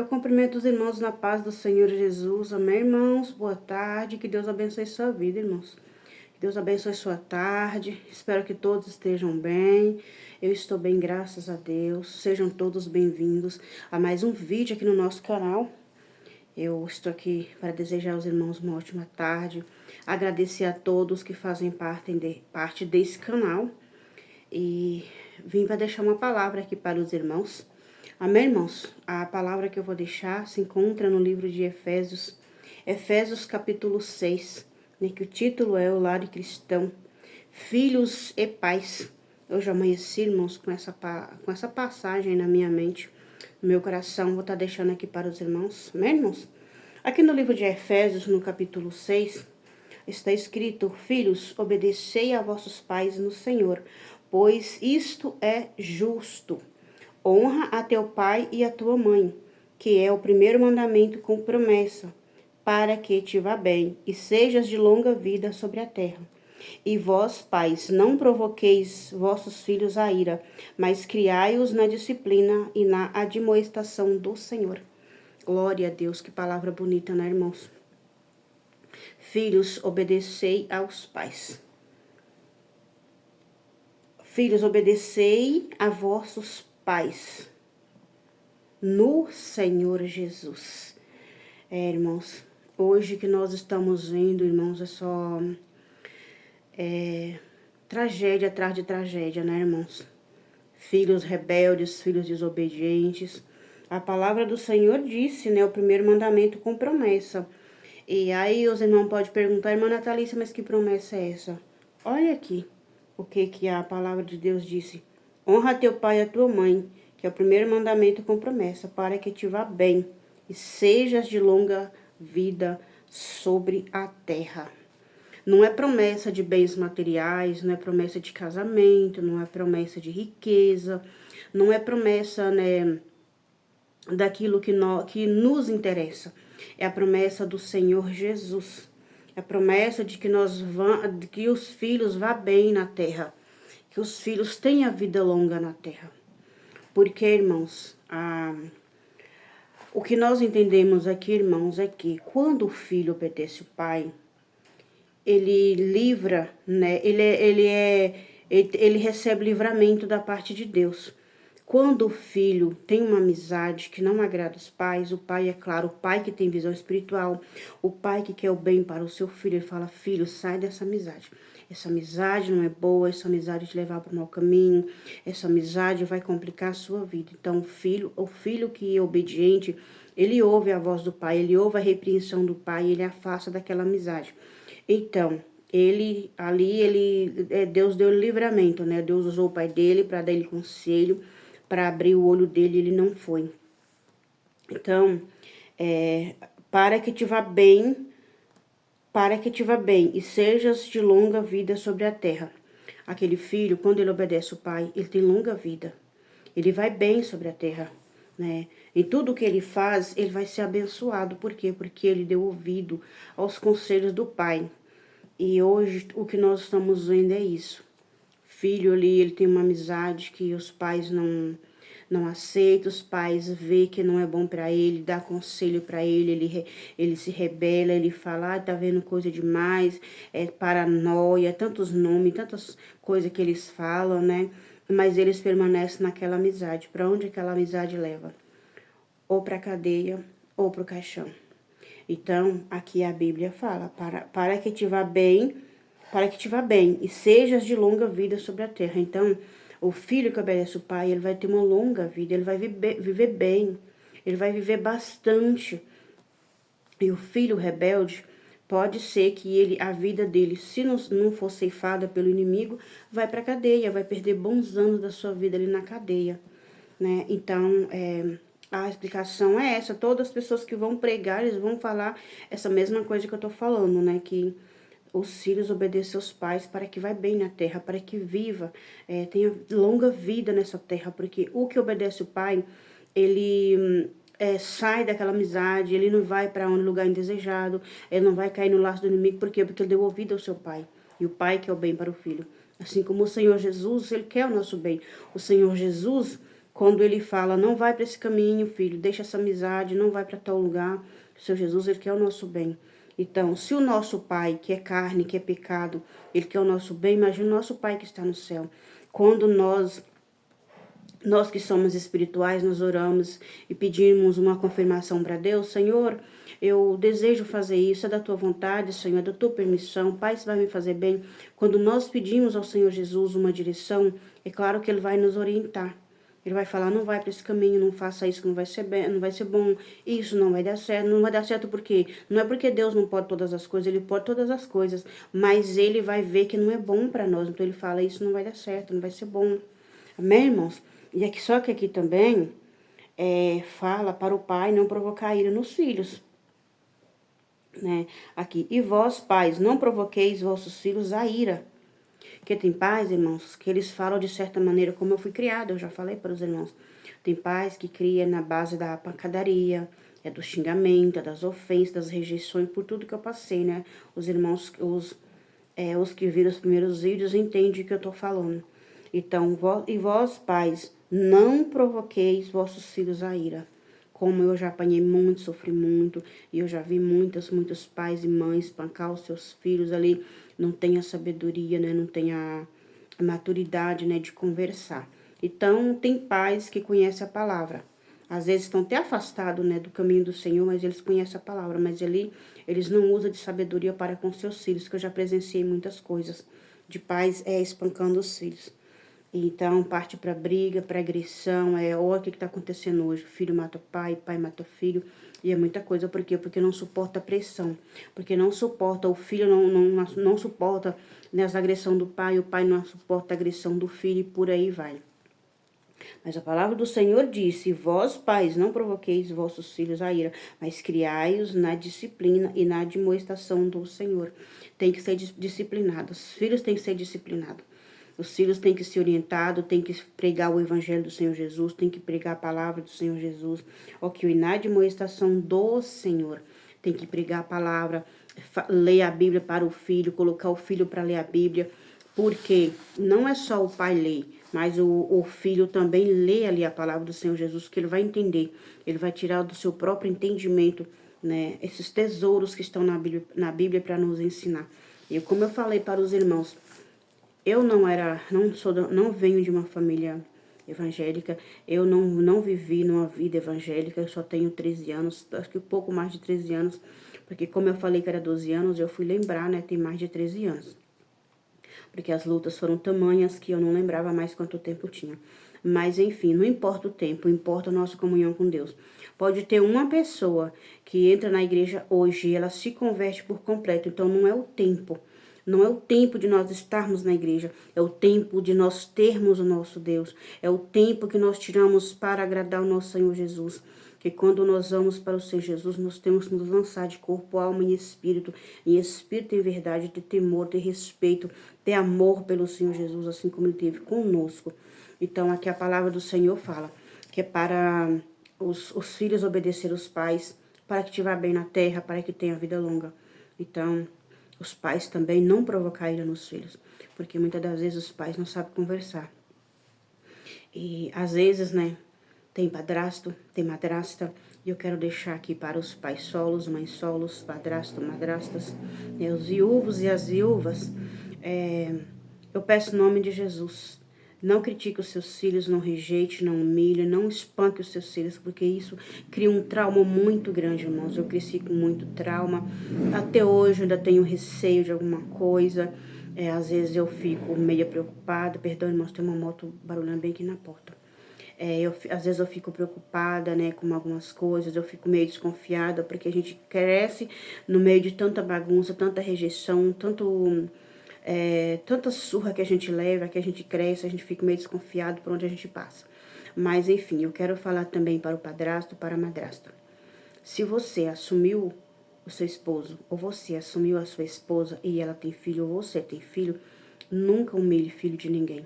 Eu cumprimento os irmãos na paz do Senhor Jesus. Amém, irmãos? Boa tarde. Que Deus abençoe sua vida, irmãos. Que Deus abençoe sua tarde. Espero que todos estejam bem. Eu estou bem, graças a Deus. Sejam todos bem-vindos a mais um vídeo aqui no nosso canal. Eu estou aqui para desejar aos irmãos uma ótima tarde. Agradecer a todos que fazem parte desse canal. E vim para deixar uma palavra aqui para os irmãos. Amém, irmãos? A palavra que eu vou deixar se encontra no livro de Efésios, Efésios capítulo 6, né, que o título é O Lar Cristão, Filhos e Pais. Eu já amanheci, irmãos, com essa passagem na minha mente, no meu coração, vou estar deixando aqui para os irmãos. Amém, irmãos? Aqui no livro de Efésios, no capítulo 6, está escrito: Filhos, obedecei a vossos pais no Senhor, pois isto é justo. Honra a teu pai e a tua mãe, que é o primeiro mandamento com promessa, para que te vá bem e sejas de longa vida sobre a terra. E vós, pais, não provoqueis vossos filhos à ira, mas criai-os na disciplina e na admoestação do Senhor. Glória a Deus, que palavra bonita, né, irmãos? Filhos, obedecei aos pais. Filhos, obedecei a vossos pais no Senhor Jesus. Irmãos, hoje que nós estamos vendo, irmãos, é só tragédia atrás de tragédia, né, irmãos? Filhos rebeldes, filhos desobedientes. A palavra do Senhor disse, né, o primeiro mandamento com promessa. E aí os irmãos podem perguntar: irmã Natalícia, mas que promessa é essa? Olha aqui o que a palavra de Deus disse. Honra teu pai e a tua mãe, que é o primeiro mandamento com promessa, para que te vá bem e sejas de longa vida sobre a terra. Não é promessa de bens materiais, não é promessa de casamento, não é promessa de riqueza, não é promessa, né, daquilo que nos interessa. É a promessa do Senhor Jesus. É a promessa de que de que os filhos vá bem na terra, que os filhos tenham vida longa na terra. Porque, irmãos, o que nós entendemos aqui, irmãos, é que quando o filho obedece o pai, ele livra, né? Ele recebe livramento da parte de Deus. Quando o filho tem uma amizade que não agrada os pais, o pai, é claro, o pai que tem visão espiritual, o pai que quer o bem para o seu filho, ele fala: filho, sai dessa amizade. Essa amizade não é boa, essa amizade te levar para o mau caminho, essa amizade vai complicar a sua vida. Então, o filho que é obediente, ele ouve a voz do pai, ele ouve a repreensão do pai, ele afasta daquela amizade. Então, Deus deu livramento, né? Deus usou o pai dele para dar ele conselho, para abrir o olho dele, ele não foi. Então, para que te vá bem e sejas de longa vida sobre a terra. Aquele filho, quando ele obedece o pai, ele tem longa vida. Ele vai bem sobre a terra, né? Em tudo que ele faz, ele vai ser abençoado. Por quê? Porque ele deu ouvido aos conselhos do pai. E hoje o que nós estamos vendo é isso. Filho ali, ele tem uma amizade que os pais não aceitam, os pais vê que não é bom para ele, dá conselho para ele se rebela, ele fala: tá vendo coisa demais, é paranoia, tantos nomes, tantas coisas que eles falam, né? Mas eles permanecem naquela amizade. Para onde aquela amizade leva? Ou para cadeia ou para o caixão. Então, aqui a Bíblia fala: para que te vá bem, e sejas de longa vida sobre a terra. Então, o filho que obedece o pai, ele vai ter uma longa vida, ele vai viver bem, ele vai viver bastante. E o filho rebelde, pode ser que a vida dele, se não for ceifada pelo inimigo, vai para a cadeia, vai perder bons anos da sua vida ali na cadeia, né? Então, a explicação é essa. Todas as pessoas que vão pregar, eles vão falar essa mesma coisa que eu tô falando, né? Que os filhos obedeçam aos pais para que vai bem na terra, para que viva, tenha longa vida nessa terra. Porque o que obedece o pai, ele sai daquela amizade, ele não vai para um lugar indesejado, ele não vai cair no laço do inimigo. Por quê? Porque ele deu ouvido ao seu pai. E o pai quer o bem para o filho. Assim como o Senhor Jesus, ele quer o nosso bem. O Senhor Jesus, Quando ele fala, não vai para esse caminho, filho, deixa essa amizade, não vai para tal lugar. O Senhor Jesus, ele quer o nosso bem. Então, se o nosso pai, que é carne, que é pecado, ele quer o nosso bem, imagina o nosso pai que está no céu. Quando nós que somos espirituais, nós oramos e pedimos uma confirmação para Deus, Senhor, eu desejo fazer isso, é da tua vontade, Senhor, é da tua permissão, Pai, isso vai me fazer bem. Quando nós pedimos ao Senhor Jesus uma direção, é claro que ele vai nos orientar. Ele vai falar, não vai para esse caminho, não faça isso que não vai ser bem, não vai ser bom, isso não vai dar certo, não vai dar certo porque não é porque Deus não pode todas as coisas, ele pode todas as coisas, mas ele vai ver que não é bom para nós, então ele fala, isso não vai dar certo, não vai ser bom. Amém, irmãos? E aqui, só que aqui também fala para o pai não provocar ira nos filhos, né? Aqui, e vós, pais, não provoqueis vossos filhos a ira. Porque tem pais, irmãos, que eles falam de certa maneira como eu fui criada, eu já falei para os irmãos. Tem pais que criam na base da pancadaria, do xingamento, das ofensas, das rejeições, por tudo que eu passei, né? Os irmãos, os que viram os primeiros vídeos entendem o que eu tô falando. Então, vós, pais, não provoqueis vossos filhos a ira. Como eu já apanhei muito, sofri muito, e eu já vi muitos pais e mães espancar os seus filhos ali, não tem a sabedoria, né, não tem a maturidade, né, de conversar. Então, tem pais que conhecem a palavra. Às vezes estão até afastados, né, do caminho do Senhor, mas eles conhecem a palavra, mas ali eles não usam de sabedoria para com seus filhos, que eu já presenciei muitas coisas de pais espancando os filhos. Então, parte para briga, para agressão, olha o que está acontecendo hoje. Filho mata pai mata filho, e é muita coisa. Por quê? Porque não suporta a pressão, porque não suporta, o filho não suporta, né, as agressões do pai, o pai não suporta a agressão do filho, e por aí vai. Mas a palavra do Senhor disse, vós, pais, não provoqueis vossos filhos a ira, mas criai-os na disciplina e na admoestação do Senhor. Tem que ser disciplinado, os filhos têm que ser disciplinados. Os filhos têm que ser orientados, têm que pregar o evangelho do Senhor Jesus, têm que pregar a palavra do Senhor Jesus. Ok, e na admoestação do Senhor, tem que pregar a palavra, ler a Bíblia para o filho, colocar o filho para ler a Bíblia, porque não é só o pai ler, mas o filho também lê ali a palavra do Senhor Jesus, que ele vai entender, ele vai tirar do seu próprio entendimento, né, esses tesouros que estão na Bíblia para nos ensinar. E como eu falei para os irmãos, eu não venho de uma família evangélica, eu não vivi numa vida evangélica, eu só tenho 13 anos, acho que um pouco mais de 13 anos, porque como eu falei que era 12 anos, eu fui lembrar, né, tem mais de 13 anos. Porque as lutas foram tamanhas que eu não lembrava mais quanto tempo tinha. Mas enfim, não importa o tempo, importa a nossa comunhão com Deus. Pode ter uma pessoa que entra na igreja hoje e ela se converte por completo, então não é o tempo. Não é o tempo de nós estarmos na igreja, é o tempo de nós termos o nosso Deus, é o tempo que nós tiramos para agradar o nosso Senhor Jesus. Que quando nós vamos para o Senhor Jesus, nós temos que nos lançar de corpo, alma e espírito e verdade, ter temor, ter respeito, ter amor pelo Senhor Jesus, assim como Ele teve conosco. Então, aqui a palavra do Senhor fala que é para os filhos obedecer os pais, para que te vá bem na terra, para que tenha vida longa. Então, os pais também não provocar ira nos filhos, porque muitas das vezes os pais não sabem conversar. E às vezes, né, tem padrasto, tem madrasta, e eu quero deixar aqui para os pais solos, mães solos, padrasto, madrastas, né, os viúvos e as viúvas, eu peço em nome de Jesus, não critique os seus filhos, não rejeite, não humilhe, não espanque os seus filhos, porque isso cria um trauma muito grande, irmãos. Eu cresci com muito trauma. Até hoje eu ainda tenho receio de alguma coisa. Às vezes eu fico meio preocupada. Perdão, irmãos, tem uma moto barulhando bem aqui na porta. Às vezes eu fico preocupada, né, com algumas coisas, eu fico meio desconfiada, porque a gente cresce no meio de tanta bagunça, tanta rejeição, tanta surra que a gente leva, que a gente cresce, a gente fica meio desconfiado por onde a gente passa. Mas, enfim, eu quero falar também para o padrasto, para a madrasta. Se você assumiu o seu esposo, ou você assumiu a sua esposa e ela tem filho, ou você tem filho, nunca humilhe filho de ninguém.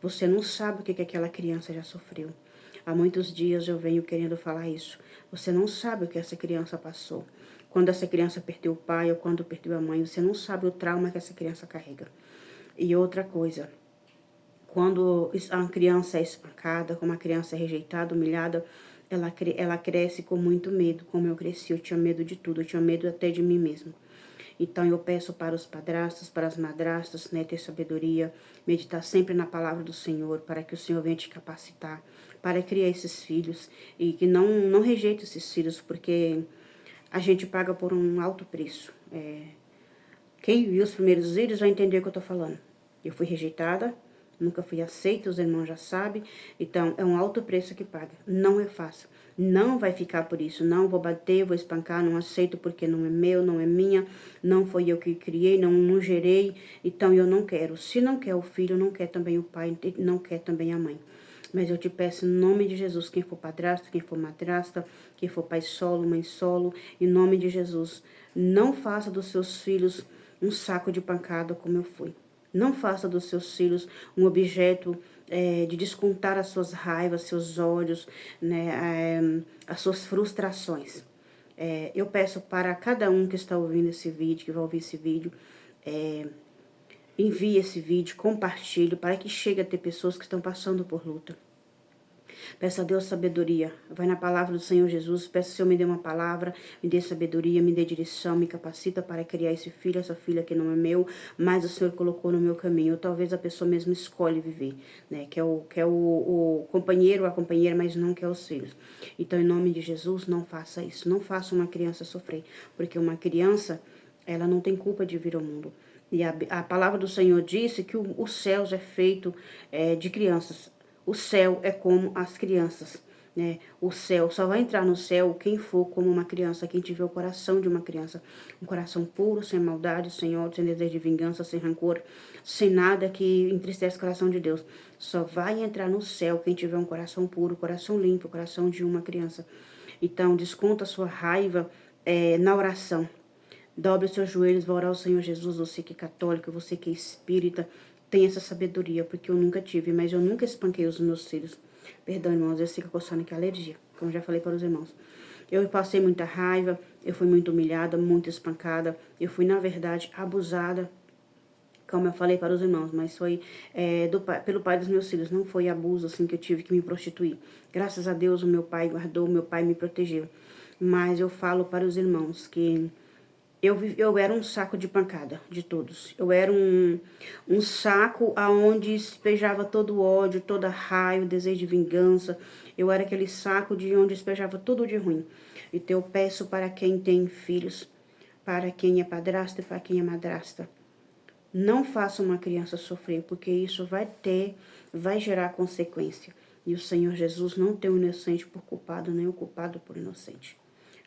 Você não sabe o que aquela criança já sofreu. Há muitos dias eu venho querendo falar isso. Você não sabe o que essa criança passou. Quando essa criança perdeu o pai ou quando perdeu a mãe, você não sabe o trauma que essa criança carrega. E outra coisa, Quando a criança é espancada, como a criança é rejeitada, humilhada, ela cresce com muito medo, como eu cresci. Eu tinha medo de tudo, eu tinha medo até de mim mesma. Então eu peço para os padrastos, para as madrastas, né, ter sabedoria, meditar sempre na palavra do Senhor, para que o Senhor venha te capacitar, para criar esses filhos e que não rejeite esses filhos, porque a gente paga por um alto preço. Quem viu os primeiros vídeos vai entender o que eu tô falando. Eu fui rejeitada, nunca fui aceita, os irmãos já sabem. Então, é um alto preço que paga. Não é fácil. Não vai ficar por isso. Não vou bater, vou espancar, não aceito porque não é meu, não é minha. Não foi eu que criei, não gerei. Então, eu não quero. Se não quer o filho, não quer também o pai, não quer também a mãe. Mas eu te peço, em nome de Jesus, quem for padrasto, quem for madrasta, quem for pai solo, mãe solo, em nome de Jesus, não faça dos seus filhos um saco de pancada como eu fui. Não faça dos seus filhos um objeto de descontar as suas raivas, seus ódios, né, as suas frustrações. Eu peço para cada um que está ouvindo esse vídeo, que vai ouvir esse vídeo, envie esse vídeo, compartilhe, para que chegue a ter pessoas que estão passando por luta. Peça a Deus sabedoria. Vai na palavra do Senhor Jesus. Peça que o Senhor me dê uma palavra, me dê sabedoria, me dê direção, me capacita para criar esse filho, essa filha que não é meu, mas o Senhor colocou no meu caminho. Ou talvez a pessoa mesmo escolhe viver, né? Que é o companheiro, a companheira, mas não quer os filhos. Então, em nome de Jesus, não faça isso. Não faça uma criança sofrer, porque uma criança, ela não tem culpa de vir ao mundo. E a palavra do Senhor disse que os céus é feito de crianças. O céu é como as crianças, né? O céu só vai entrar no céu quem for como uma criança, quem tiver o coração de uma criança. Um coração puro, sem maldade, sem ódio, sem desejo de vingança, sem rancor, sem nada que entristece o coração de Deus. Só vai entrar no céu quem tiver um coração puro, coração limpo, coração de uma criança. Então, desconta a sua raiva na oração. Dobre os seus joelhos, vá orar ao Senhor Jesus, você que é católico, você que é espírita, tem essa sabedoria, porque eu nunca tive, mas eu nunca espanquei os meus filhos. Perdão, irmãos, eu sei que eu coçando que é alergia, como já falei para os irmãos. Eu passei muita raiva, eu fui muito humilhada, muito espancada, eu fui, na verdade, abusada, como eu falei para os irmãos, mas foi pelo pai dos meus filhos, não foi abuso assim que eu tive que me prostituir. Graças a Deus o meu pai guardou, o meu pai me protegeu. Mas eu falo para os irmãos que eu era um saco de pancada de todos. Eu era um saco aonde despejava todo o ódio, toda a raiva, o desejo de vingança. Eu era aquele saco de onde despejava tudo de ruim. Então eu peço para quem tem filhos, para quem é padrasto e para quem é madrasta, não faça uma criança sofrer, porque isso vai gerar consequência. E o Senhor Jesus não tem o inocente por culpado, nem o culpado por inocente.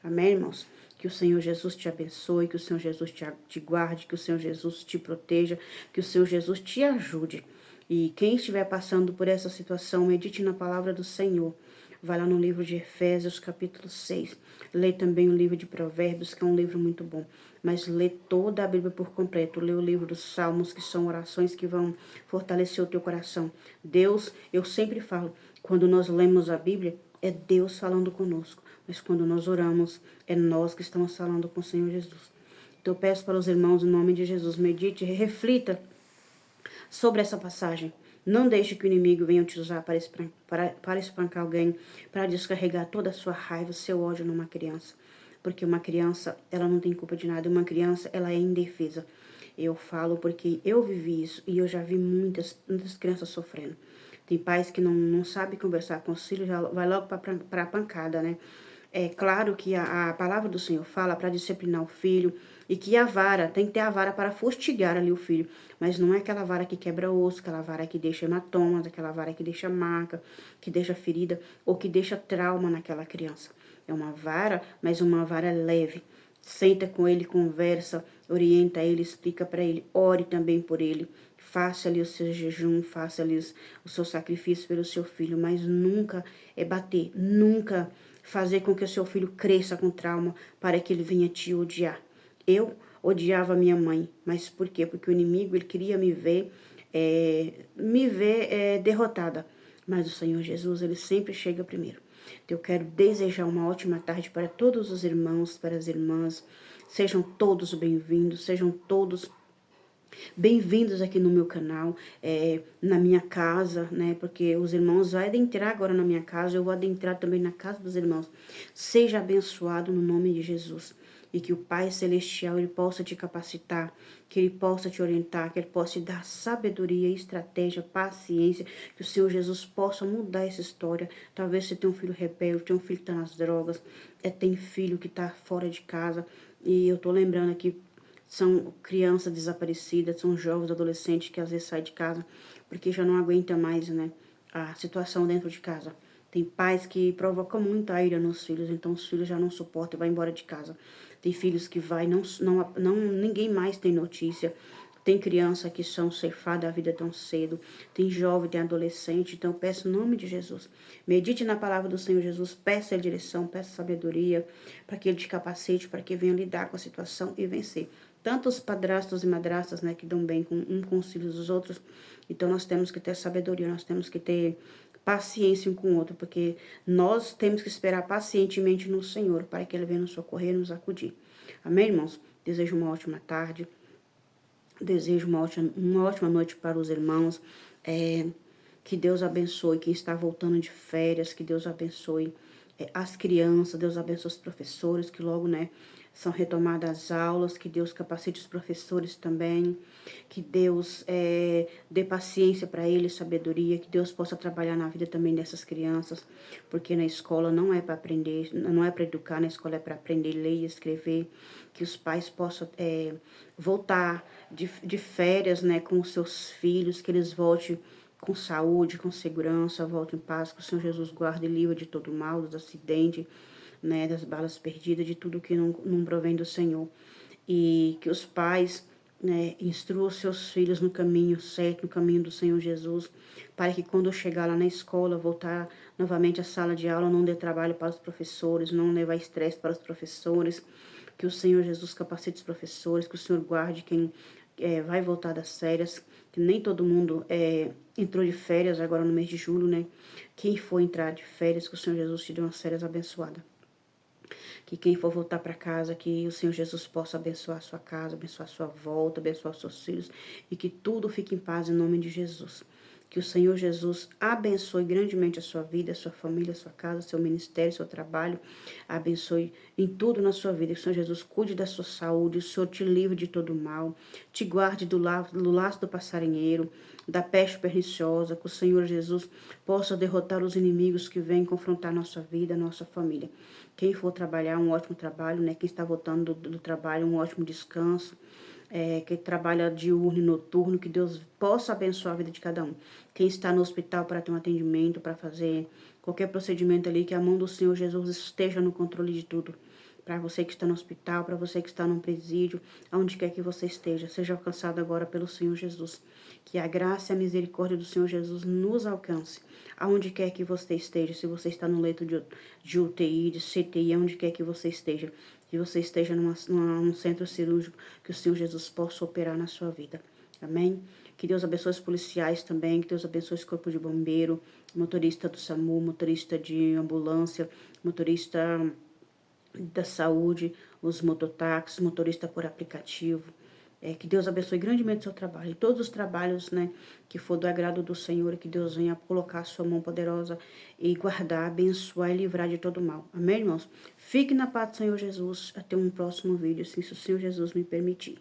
Amém, irmãos? Que o Senhor Jesus te abençoe, que o Senhor Jesus te guarde, que o Senhor Jesus te proteja, que o Senhor Jesus te ajude. E quem estiver passando por essa situação, medite na palavra do Senhor. Vai lá no livro de Efésios, capítulo 6. Lê também o livro de Provérbios, que é um livro muito bom. Mas lê toda a Bíblia por completo. Lê o livro dos Salmos, que são orações que vão fortalecer o teu coração. Deus, eu sempre falo, quando nós lemos a Bíblia, é Deus falando conosco. Mas quando nós oramos, é nós que estamos falando com o Senhor Jesus. Então eu peço para os irmãos, em nome de Jesus, medite, reflita sobre essa passagem. Não deixe que o inimigo venha te usar para espancar alguém, para descarregar toda a sua raiva, seu ódio numa criança. Porque uma criança, ela não tem culpa de nada. Uma criança, ela é indefesa. Eu falo porque eu vivi isso e eu já vi muitas crianças sofrendo. Tem pais que não sabem conversar com os filhos, já vai logo para a pancada, né? É claro que a palavra do Senhor fala para disciplinar o filho e que a vara, tem que ter a vara para fustigar ali o filho. Mas não é aquela vara que quebra osso, aquela vara que deixa hematomas, aquela vara que deixa marca, que deixa ferida ou que deixa trauma naquela criança. É uma vara, mas uma vara leve. Senta com ele, conversa, orienta ele, explica para ele, ore também por ele. Faça ali o seu jejum, faça ali o seu sacrifício pelo seu filho, mas nunca é bater, nunca fazer com que o seu filho cresça com trauma para que ele venha te odiar. Eu odiava minha mãe, mas por quê? Porque o inimigo, ele queria me ver derrotada. Mas o Senhor Jesus, ele sempre chega primeiro. Então, eu quero desejar uma ótima tarde para todos os irmãos, para as irmãs. Sejam todos bem-vindos, sejam todos Bem-vindos aqui no meu canal, na minha casa, né? Porque os irmãos vão adentrar agora na minha casa, eu vou adentrar também na casa dos irmãos. Seja abençoado no nome de Jesus. E que o Pai Celestial, Ele possa te capacitar, que Ele possa te orientar, que Ele possa te dar sabedoria, estratégia, paciência, que o Senhor Jesus possa mudar essa história. Talvez você tenha um filho rebelde, tem um filho que está nas drogas, tem filho que está fora de casa. E eu tô lembrando aqui, são crianças desaparecidas, são jovens, adolescentes que às vezes saem de casa porque já não aguenta mais, né, a situação dentro de casa. Tem pais que provocam muita ira nos filhos, então os filhos já não suportam e vai embora de casa. Tem filhos que vai, ninguém mais tem notícia. Tem criança que são ceifadas da vida tão cedo. Tem jovem, tem adolescente. Então, eu peço em nome de Jesus. Medite na palavra do Senhor Jesus. Peça a direção, peça sabedoria, para que Ele te capacite, para que venha lidar com a situação e vencer. Tanto os padrastos e madrastas, né, que dão bem com os filhos dos outros. Então, nós temos que ter sabedoria, nós temos que ter paciência um com o outro, porque nós temos que esperar pacientemente no Senhor, para que Ele venha nos socorrer e nos acudir. Amém, irmãos? Desejo uma ótima tarde. Desejo uma ótima noite para os irmãos. Que Deus abençoe quem está voltando de férias. Que Deus abençoe as crianças. Deus abençoe os professores, que logo, né, são retomadas as aulas. Que Deus capacite os professores também. Que Deus dê paciência para eles, sabedoria. Que Deus possa trabalhar na vida também dessas crianças. Porque na escola não é para aprender, não é para educar, na escola é para aprender ler e escrever. Que os pais possam voltar de férias, né, com os seus filhos, que eles voltem com saúde, com segurança, voltem em paz, que o Senhor Jesus guarde e livre de todo mal, dos acidentes, né, das balas perdidas, de tudo que não provém do Senhor. E que os pais, né, instruam seus filhos no caminho certo, no caminho do Senhor Jesus, para que quando eu chegar lá na escola, voltar novamente à sala de aula, não dê trabalho para os professores, não levar estresse para os professores, que o Senhor Jesus capacite os professores, que o Senhor guarde quem vai voltar das férias, que nem todo mundo entrou de férias agora no mês de julho, né? Quem for entrar de férias, que o Senhor Jesus te dê umas férias abençoadas. Que quem for voltar para casa, que o Senhor Jesus possa abençoar a sua casa, abençoar a sua volta, abençoar os seus filhos e que tudo fique em paz em nome de Jesus. Que o Senhor Jesus abençoe grandemente a sua vida, a sua família, a sua casa, seu ministério, seu trabalho. Abençoe em tudo na sua vida. Que o Senhor Jesus cuide da sua saúde, o Senhor te livre de todo mal, te guarde do laço do passarinheiro, da peste perniciosa. Que o Senhor Jesus possa derrotar os inimigos que vêm confrontar nossa vida, nossa família. Quem for trabalhar, um ótimo trabalho, né? Quem está voltando do trabalho, um ótimo descanso. Quem trabalha diurno e noturno, que Deus possa abençoar a vida de cada um. Quem está no hospital para ter um atendimento, para fazer qualquer procedimento ali, que a mão do Senhor Jesus esteja no controle de tudo. Para você que está no hospital, para você que está num presídio, aonde quer que você esteja, seja alcançado agora pelo Senhor Jesus. Que a graça e a misericórdia do Senhor Jesus nos alcance, aonde quer que você esteja. Se você está no leito de UTI, de CTI, aonde quer que você esteja. Que você esteja num centro cirúrgico, que o Senhor Jesus possa operar na sua vida. Amém? Que Deus abençoe os policiais também, que Deus abençoe esse corpo de bombeiro, motorista do SAMU, motorista de ambulância, motorista da saúde, os mototáxis, motorista por aplicativo. Que Deus abençoe grandemente o seu trabalho. E todos os trabalhos, né, que for do agrado do Senhor, que Deus venha colocar a sua mão poderosa e guardar, abençoar e livrar de todo mal. Amém, irmãos? Fique na paz do Senhor Jesus. Até um próximo vídeo, se o Senhor Jesus me permitir.